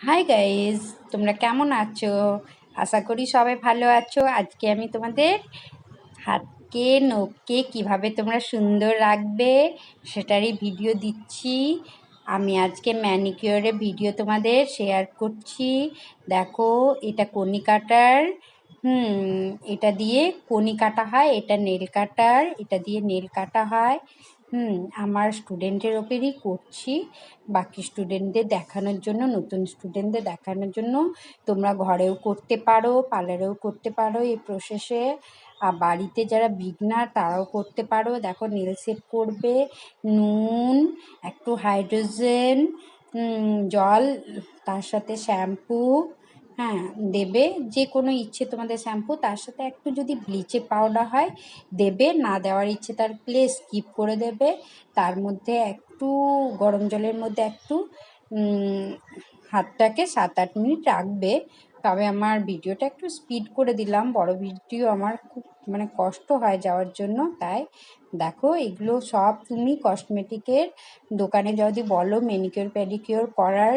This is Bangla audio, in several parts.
হাই গাইস, তোমরা কেমন আছো? আশা করি সবাই ভালো আছো। আজকে আমি তোমাদের হাতকে নখকে কিভাবে তোমরা সুন্দর রাখবে সেটারই ভিডিও দিচ্ছি। আমি আজকে ম্যানিকিওরের ভিডিও তোমাদের শেয়ার করছি। দেখো, এটা কনি কাটার। এটা দিয়ে কনি কাটা হয়, এটা নেল কাটার, এটা দিয়ে নেল কাটা হয়। আমার স্টুডেন্টের ওপরই করছি, বাকি স্টুডেন্টদের দেখানোর জন্য, নতুন স্টুডেন্টদের দেখানোর জন্য। তোমরা ঘরেও করতে পারো, পার্লারেও করতে পারো এই প্রসেসে। আর বাড়িতে যারা বিগনার তারাও করতে পারো। দেখো, নেল শেপ করবে, নুন, একটু হাইড্রোজেন, জল, তার সাথে শ্যাম্পু, দেবে। যে কোনো ইচ্ছে তোমাদের শ্যাম্পু, তার সাথে একটু যদি ব্লিচের পাউডার হয় দেবে, না দেওয়ার ইচ্ছে তার প্লে স্কিপ করে দেবে। তার মধ্যে একটু গরম জলের মধ্যে একটু হাতটাকে 7-8 মিনিট রাখবে। তবে আমার ভিডিওটা একটু স্পিড করে দিলাম, বড় ভিডিও আমার খুব কষ্ট হয় যাওয়ার জন্য, তাই। দেখো, এগুলো সব তুমি কসমেটিকের দোকানে যদি বলো ম্যানিকিওর প্যাডিকিওর করার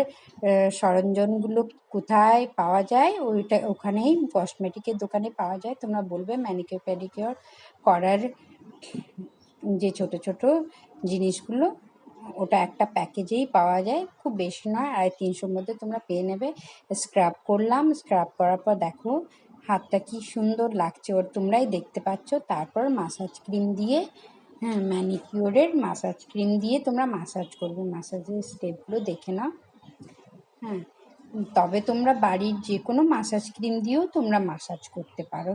সরঞ্জামগুলো কোথায় পাওয়া যায়, ওখানেই কসমেটিকের দোকানে পাওয়া যায়। তোমরা বলবে ম্যানিকিওর প্যাডিকিওর করার যে ছোট ছোট জিনিসগুলো, ওটা একটা প্যাকেজেই পাওয়া যায়, খুব বেশি নয়, 350-র মধ্যে তোমরা পেয়ে নেবে। স্ক্রাব করলাম, স্ক্রাব করার পর দেখো হাতটা কি সুন্দর লাগছে, তোমরাই দেখতে পাচ্ছ। তারপর মাসাজ ক্রিম দিয়ে, ম্যানিকিওরের মাসাজ ক্রিম দিয়ে তোমরা মাসাজ করবে। মাসাজের স্টেপগুলো দেখে নাও। তবে তোমরা বাড়ির যে কোনো মাসাজ ক্রিম দিয়েও তোমরা মাসাজ করতে পারো।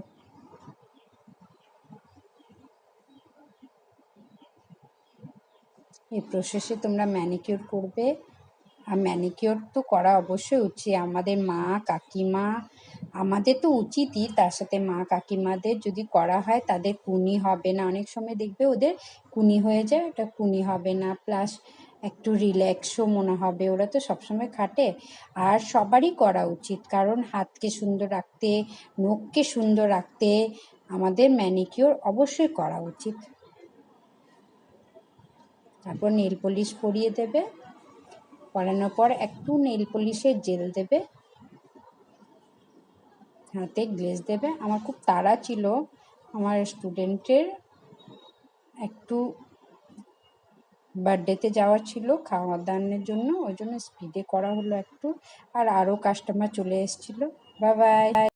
এই প্রসেসে তোমরা ম্যানিকিওর করবে। আর ম্যানিকিওর তো করা অবশ্যই উচিত। আমাদের মা কাকিমা, আমাদের তো উচিতই, তার সাথে মা কাকিমাদের যদি করা হয় তাদের কুনি হবে না। অনেক সময় দেখবে ওদের কুনি হয়ে যায়, ওটা কুনি হবে না, প্লাস একটু রিল্যাক্সও মনে হবে। ওরা তো সবসময় খাটে। আর সবারই করা উচিত, কারণ হাতকে সুন্দর রাখতে, নখকে সুন্দর রাখতে আমাদের ম্যানিকিওর অবশ্যই করা উচিত। তারপর নেল পলিশ পরিয়ে দেবে। পরানোর পর একটু নেল পলিশের জেল দেবে, হাতে গ্লেজ দেবে। আমার খুব তাড়া ছিল আমার স্টুডেন্টের, একটু বার্থডেতে যাওয়ার ছিল খাওয়া দাওয়ার জন্য, ওই জন্য স্পিডে করা হলো একটু। আর আরও কাস্টমার চলে এসেছিলো। Bye bye.